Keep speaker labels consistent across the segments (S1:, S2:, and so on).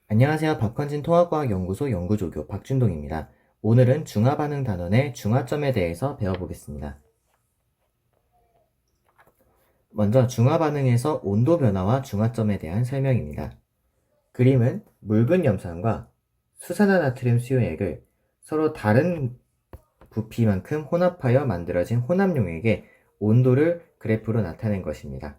S1: 안녕하세요. 박헌진 통합과학연구소 연구조교 박준동입니다. 오늘은 중화반응 단원의 중화점에 대해서 배워보겠습니다. 먼저 중화반응에서 온도 변화와 중화점에 대한 설명입니다. 그림은 묽은 염산과 수산화나트륨 수용액을 서로 다른 부피만큼 혼합하여 만들어진 혼합용액의 온도를 그래프로 나타낸 것입니다.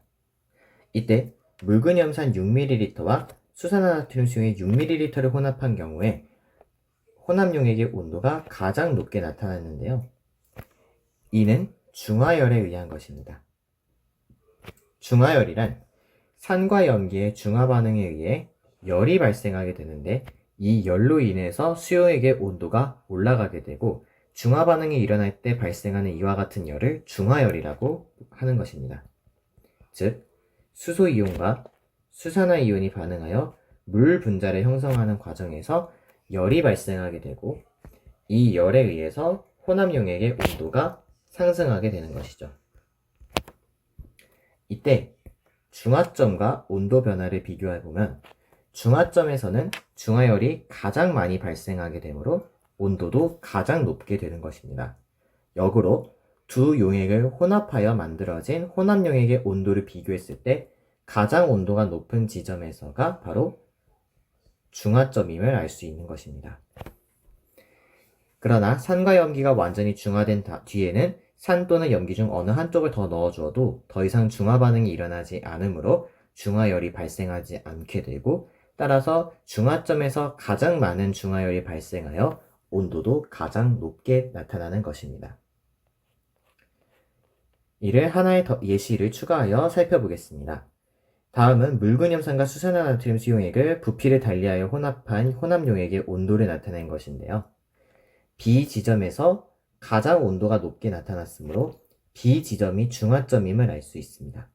S1: 이때 묽은 염산 6ml와 수산화나트륨 수용액 6ml를 혼합한 경우에 혼합용액의 온도가 가장 높게 나타났는데요. 이는 중화열에 의한 것입니다. 중화열이란 산과 염기의 중화반응에 의해 열이 발생하게 되는데 이 열로 인해서 수용액의 온도가 올라가게 되고 중화반응이 일어날 때 발생하는 이와 같은 열을 중화열이라고 하는 것입니다. 즉, 수소이온과 수산화이온이 반응하여 물 분자를 형성하는 과정에서 열이 발생하게 되고 이 열에 의해서 혼합용액의 온도가 상승하게 되는 것이죠. 이때 중화점과 온도 변화를 비교해보면 중화점에서는 중화열이 가장 많이 발생하게 되므로 온도도 가장 높게 되는 것입니다. 역으로 두 용액을 혼합하여 만들어진 혼합용액의 온도를 비교했을 때 가장 온도가 높은 지점에서가 바로 중화점임을 알 수 있는 것입니다. 그러나 산과 염기가 완전히 중화된 뒤에는 산 또는 염기 중 어느 한쪽을 더 넣어주어도 더 이상 중화 반응이 일어나지 않으므로 중화열이 발생하지 않게 되고 따라서 중화점에서 가장 많은 중화열이 발생하여 온도도 가장 높게 나타나는 것입니다. 이를 하나의 예시를 추가하여 살펴보겠습니다. 다음은 묽은 염산과 수산화나트륨 수용액을 부피를 달리하여 혼합한 혼합용액의 온도를 나타낸 것인데요. B 지점에서 가장 온도가 높게 나타났으므로 B 지점이 중화점임을 알 수 있습니다.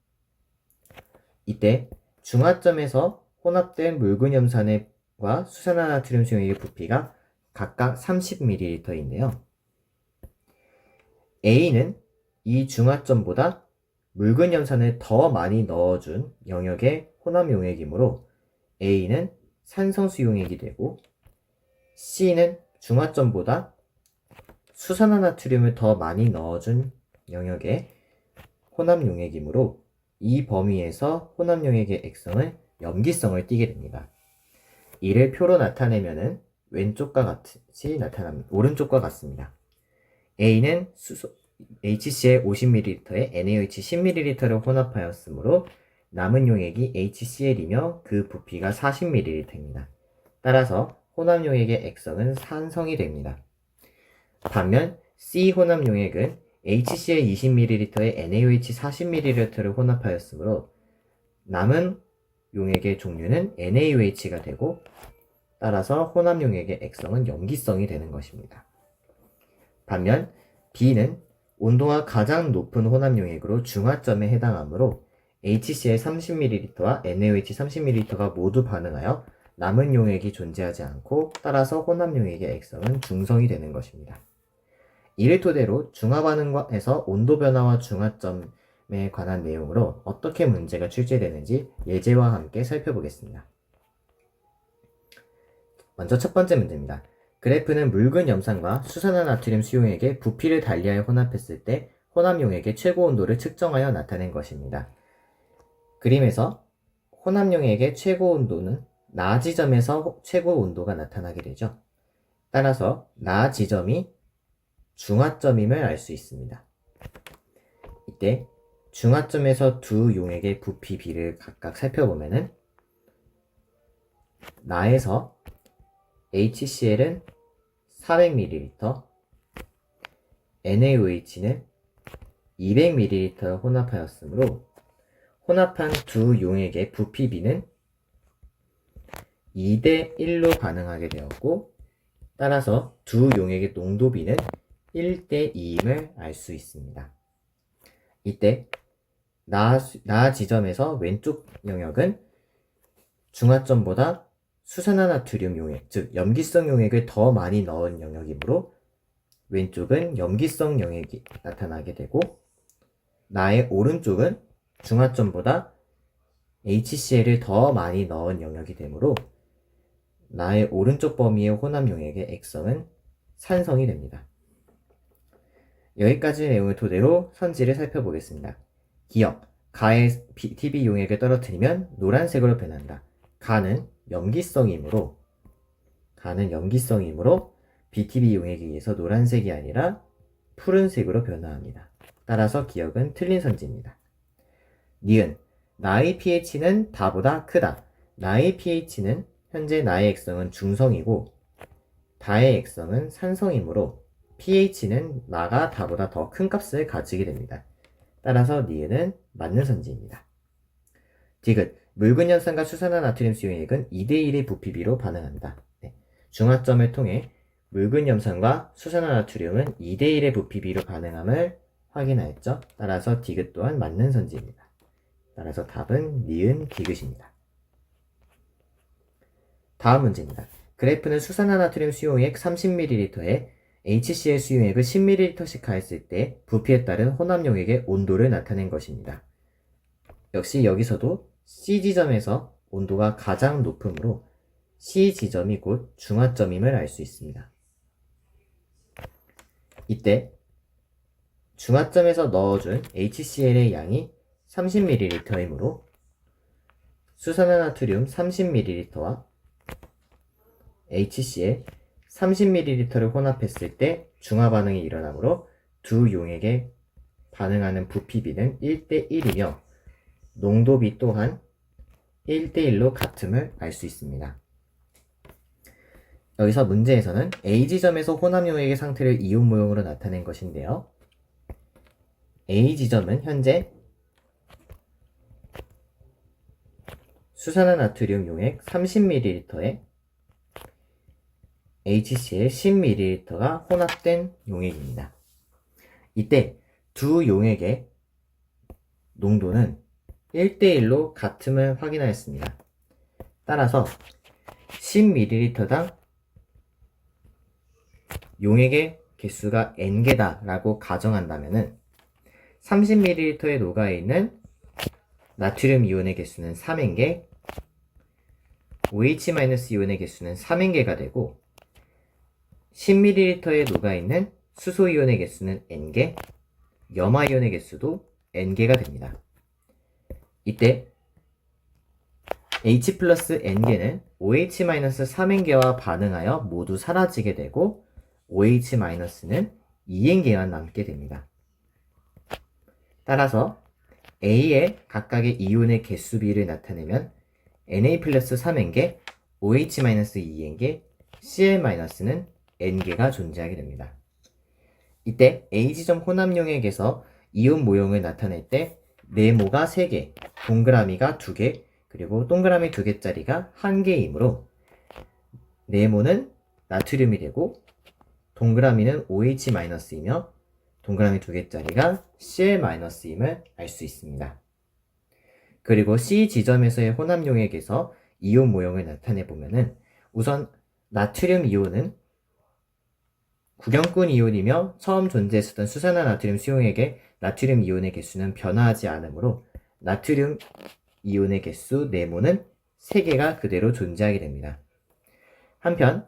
S1: 이때 중화점에서 혼합된 묽은 염산과 수산화나트륨 수용액의 부피가 각각 30ml인데요. A는 이 중화점보다 묽은 염산을 더 많이 넣어준 영역의 혼합용액이므로 A는 산성수용액이 되고 C는 중화점보다 수산화나트륨을 더 많이 넣어준 영역의 혼합용액이므로 이 범위에서 혼합용액의 액성은 염기성을 띠게 됩니다. 이를 표로 나타내면은 왼쪽과 같이 나타납니다. 오른쪽과 같습니다. A는 HCl 50ml에 NaOH 10ml를 혼합하였으므로 남은 용액이 HCl이며 그 부피가 40ml입니다. 따라서 혼합용액의 액성은 산성이 됩니다. 반면 C 혼합용액은 HCl 20ml에 NaOH 40ml를 혼합하였으므로 남은 용액의 종류는 NaOH가 되고 따라서 혼합용액의 액성은 염기성이 되는 것입니다. 반면 B는 온도가 가장 높은 혼합용액으로 중화점에 해당하므로 HCl 30ml와 NaOH 30ml가 모두 반응하여 남은 용액이 존재하지 않고 따라서 혼합용액의 액성은 중성이 되는 것입니다. 이를 토대로 중화반응에서 온도 변화와 중화점에 관한 내용으로 어떻게 문제가 출제되는지 예제와 함께 살펴보겠습니다. 먼저 첫 번째 문제입니다. 그래프는 묽은 염산과 수산화나트륨 수용액의 부피를 달리하여 혼합했을 때 혼합용액의 최고 온도를 측정하여 나타낸 것입니다. 그림에서 혼합용액의 최고 온도는 나 지점에서 최고 온도가 나타나게 되죠. 따라서 나 지점이 중화점임을 알 수 있습니다. 이때 중화점에서 두 용액의 부피 비를 각각 살펴보면은 나에서 HCl은 400ml, NaOH는 200ml 혼합하였으므로 혼합한 두 용액의 부피 비는 2대1로 반응하게 되었고 따라서 두 용액의 농도비는 1대2임을 알 수 있습니다. 이때 나 지점에서 왼쪽 영역은 중화점보다 수산화나트륨 용액, 즉 염기성 용액을 더 많이 넣은 영역이므로 왼쪽은 염기성 용액이 나타나게 되고 나의 오른쪽은 중화점보다 HCl을 더 많이 넣은 영역이 되므로 나의 오른쪽 범위의 혼합 용액의 액성은 산성이 됩니다. 여기까지 내용을 토대로 선지를 살펴보겠습니다. 기억, 가의 BTB 용액을 떨어뜨리면 노란색으로 변한다. 가는 염기성이므로 BTB 용액에 의해서 노란색이 아니라 푸른색으로 변화합니다. 따라서 기억은 틀린 선지입니다. 니은, 나의 pH는 다보다 크다. 나의 pH는 현재 나의 액성은 중성이고 다의 액성은 산성이므로 pH는 나가 다보다 더 큰 값을 가지게 됩니다. 따라서 니은은 맞는 선지입니다. 디귿, 묽은 염산과 수산화나트륨 수용액은 2대1의 부피비로 반응한다. 네. 중화점을 통해 묽은 염산과 수산화나트륨은 2대1의 부피비로 반응함을 확인하였죠. 따라서 디귿 또한 맞는 선지입니다. 따라서 답은 니은 디귿입니다. 다음 문제입니다. 그래프는 수산화나트륨 수용액 30ml에 HCl 수용액을 10ml씩 가했을 때 부피에 따른 혼합용액의 온도를 나타낸 것입니다. 역시 여기서도 C지점에서 온도가 가장 높으므로 C지점이 곧 중화점임을 알 수 있습니다. 이때 중화점에서 넣어준 HCl의 양이 30ml이므로 수산화나트륨 30ml와 HCl 30ml를 혼합했을 때 중화반응이 일어나므로 두 용액에 반응하는 부피비는 1대1이며 농도비 또한 1대1로 같음을 알 수 있습니다. 여기서 문제에서는 A지점에서 혼합용액의 상태를 이온 모형으로 나타낸 것인데요. A지점은 현재 수산화나트륨 용액 30ml에 HCl 10ml가 혼합된 용액입니다. 이때 두 용액의 농도는 1대1로 같음을 확인하였습니다. 따라서 10ml당 용액의 개수가 n개다 라고 가정한다면 30ml에 녹아있는 나트륨 이온의 개수는 3n개, OH- 이온의 개수는 3n개가 되고 10ml에 녹아있는 수소이온의 개수는 n개, 염화이온의 개수도 n개가 됩니다. 이때 H 플러스 n개는 OH-3n개와 반응하여 모두 사라지게 되고 OH-는 2n개만 남게 됩니다. 따라서 A의 각각의 이온의 개수비를 나타내면 Na 플러스 3n개, OH-2n개, Cl-는 n개가 존재하게 됩니다. 이때 A지점 혼합용액에서 이온 모형을 나타낼 때 네모가 3개, 동그라미가 2개, 그리고 동그라미 2개짜리가 1개이므로 네모는 나트륨이 되고 동그라미는 OH-이며 동그라미 2개짜리가 Cl-임을 알 수 있습니다. 그리고 C지점에서의 혼합용액에서 이온 모형을 나타내 보면은 우선 나트륨 이온은 구경꾼 이온이며 처음 존재했었던 수산화나트륨 수용액의 나트륨 이온의 개수는 변화하지 않으므로 나트륨 이온의 개수 네모는 3개가 그대로 존재하게 됩니다. 한편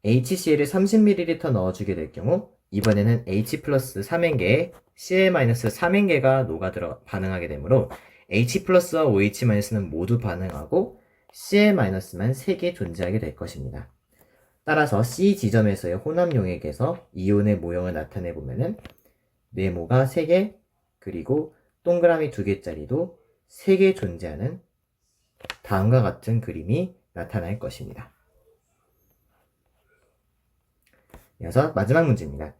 S1: HCl을 30ml 넣어주게 될 경우 이번에는 H 플러스 3n개에 Cl-3n개가 녹아들어 반응하게 되므로 H 플러스와 OH-는 모두 반응하고 Cl-만 3개 존재하게 될 것입니다. 따라서 C지점에서의 혼합용액에서 이온의 모형을 나타내 보면은 네모가 3개 그리고 동그라미 2개짜리도 3개 존재하는 다음과 같은 그림이 나타날 것입니다. 이어서 마지막 문제입니다.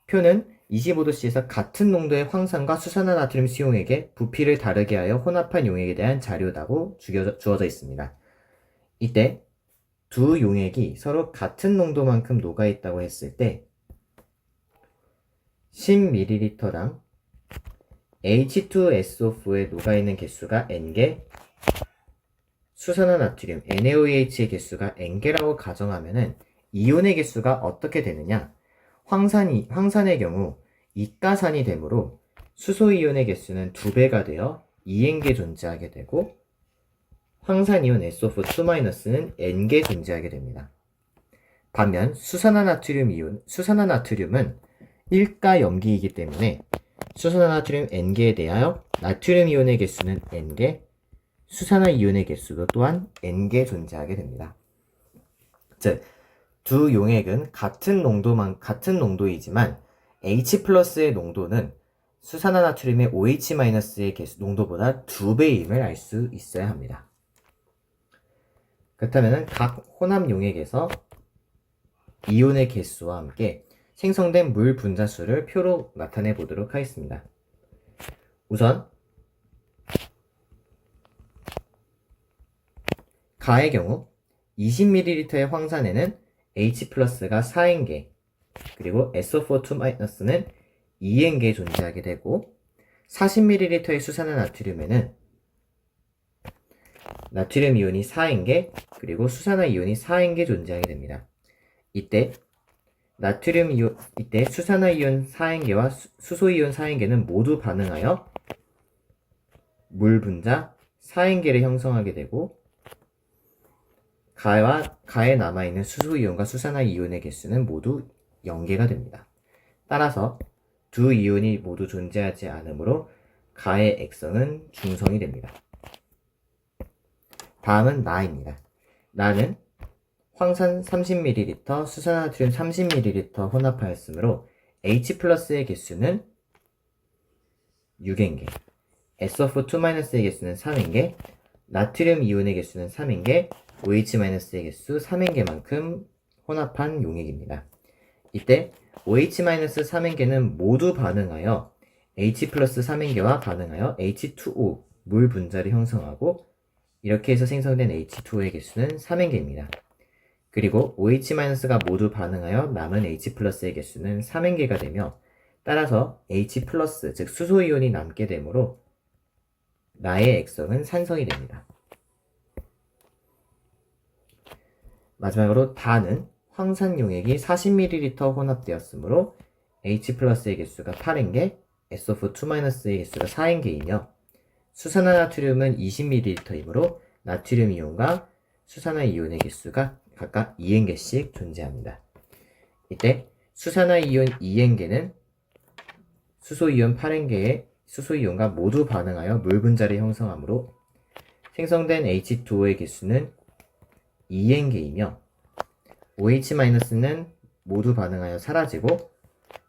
S1: 표는 25도씨에서 같은 농도의 황산과 수산화나트륨 수용액에 부피를 다르게 하여 혼합한 용액에 대한 자료라고 주어져 있습니다. 이때 두 용액이 서로 같은 농도만큼 녹아있다고 했을 때 10ml당 H2SO4에 녹아있는 개수가 n개, 수산화나트륨 NaOH의 개수가 n개라고 가정하면은 이온의 개수가 어떻게 되느냐? 황산의 경우 이가산이 되므로 수소이온의 개수는 2배가 되어 2n개 존재하게 되고 황산이온 SO4-는 N개 존재하게 됩니다. 반면 수산화나트륨은 1가 염기이기 때문에 수산화나트륨 N개에 대하여 나트륨 이온의 개수는 N개, 수산화 이온의 개수도 또한 N개 존재하게 됩니다. 즉, 두 용액은 같은 농도이지만 H+의 농도는 수산화나트륨의 OH-의 개수 농도보다 2배임을 알 수 있어야 합니다. 그렇다면 각 혼합 용액에서 이온의 개수와 함께 생성된 물 분자수를 표로 나타내 보도록 하겠습니다. 우선 가의 경우 20ml의 황산에는 H+가 4N개, 그리고 SO4-는 2N개 존재하게 되고, 40ml의 수산화나트륨에는 나트륨 이온이 4N개, 그리고 수산화 이온이 4N개 존재하게 됩니다. 이때 수산화 이온 4N개와 수소 이온 4N개는 모두 반응하여 물 분자 4N개를 형성하게 되고, 가에 남아있는 수소 이온과 수산화 이온의 개수는 모두 0개가 됩니다. 따라서 두 이온이 모두 존재하지 않으므로 가의 액성은 중성이 됩니다. 다음은 나입니다. 나는 황산 30ml, 수산화나트륨 30ml 혼합하였으므로 H+의 개수는 6N개, SO4-의 개수는 3N개, 나트륨 이온의 개수는 3N개, OH-의 개수 3N개만큼 혼합한 용액입니다. 이때 OH-3N개는 모두 반응하여 H+3N개와 반응하여 H2O 물 분자를 형성하고, 이렇게 해서 생성된 H2O의 개수는 3N개입니다. 그리고 OH-가 모두 반응하여 남은 H+의 개수는 3N개가 되며, 따라서 H+, 즉 수소이온이 남게 되므로 나의 액성은 산성이 됩니다. 마지막으로 다는 황산 용액이 40ml 혼합되었으므로 H+의 개수가 8N개, SO4-의 개수가 4N개이며, 수산화나트륨은 20ml이므로 나트륨 이온과 수산화 이온의 개수가 각각 2N개씩 존재합니다. 이때 수산화 이온 2N개는 수소 이온 8N개의 수소 이온과 모두 반응하여 물 분자를 형성하므로 생성된 H2O의 개수는 2N개이며, OH-는 모두 반응하여 사라지고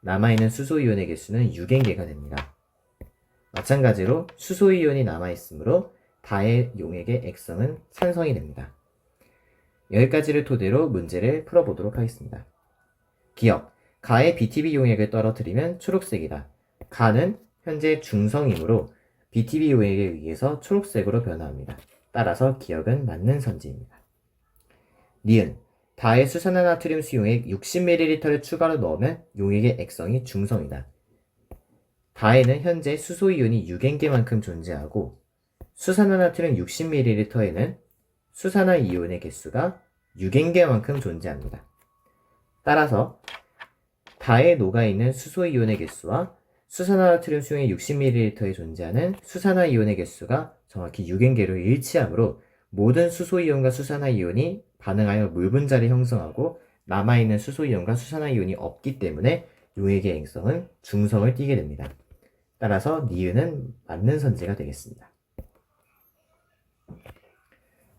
S1: 남아있는 수소 이온의 개수는 6N개가 됩니다. 마찬가지로 수소 이온이 남아있으므로 다의 용액의 액성은 산성이 됩니다. 여기까지를 토대로 문제를 풀어보도록 하겠습니다. 기억, 가의 BTB 용액을 떨어뜨리면 초록색이다. 가는 현재 중성이므로 BTB 용액에 의해서 초록색으로 변화합니다. 따라서 기억은 맞는 선지입니다. 니은, 다의 수산화나트륨 수용액 60ml를 추가로 넣으면 용액의 액성이 중성이다. 다에는 현재 수소이온이 6N개만큼 존재하고, 수산화나트륨 60ml에는 수산화 이온의 개수가 6N개만큼 존재합니다. 따라서 다에 녹아있는 수소이온의 개수와 수산화나트륨 수용액 60ml에 존재하는 수산화 이온의 개수가 정확히 6N개로 일치하므로 모든 수소이온과 수산화 이온이 반응하여 물 분자를 형성하고 남아있는 수소이온과 수산화 이온이 없기 때문에 용액의 액성은 중성을 띠게 됩니다. 따라서 니은은 맞는 선지가 되겠습니다.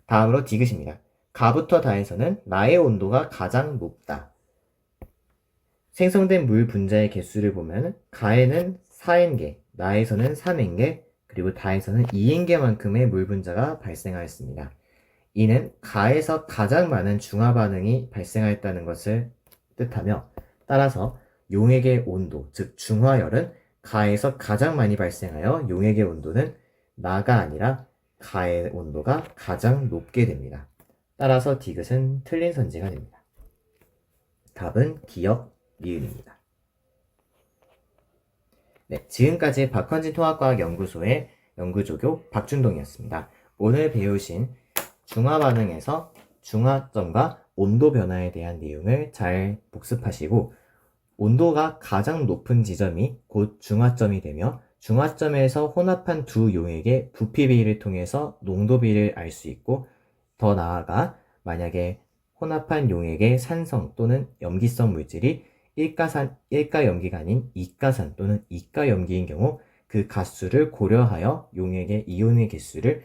S1: 다음으로 디귿입니다. 가부터 다에서는 나의 온도가 가장 높다. 생성된 물 분자의 개수를 보면 가에는 4N개, 나에서는 3N개, 그리고 다에서는 2N개만큼의 물 분자가 발생하였습니다. 이는 가에서 가장 많은 중화 반응이 발생하였다는 것을 뜻하며, 따라서 용액의 온도, 즉 중화열은 가에서 가장 많이 발생하여 용액의 온도는 나가 아니라 가의 온도가 가장 높게 됩니다. 따라서 디귿은 틀린 선지가 됩니다. 답은 기억, 니은입니다. 네, 지금까지 박헌진 통합과학연구소의 연구조교 박준동이었습니다. 오늘 배우신 중화 반응에서 중화점과 온도 변화에 대한 내용을 잘 복습하시고, 온도가 가장 높은 지점이 곧 중화점이 되며 중화점에서 혼합한 두 용액의 부피 비를 통해서 농도 비를 알 수 있고, 더 나아가 만약에 혼합한 용액의 산성 또는 염기성 물질이 일가염기가 아닌 이가산 또는 이가염기인 경우 그 가수를 고려하여 용액의 이온의 개수를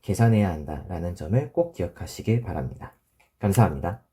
S1: 계산해야 한다라는 점을 꼭 기억하시길 바랍니다. 감사합니다.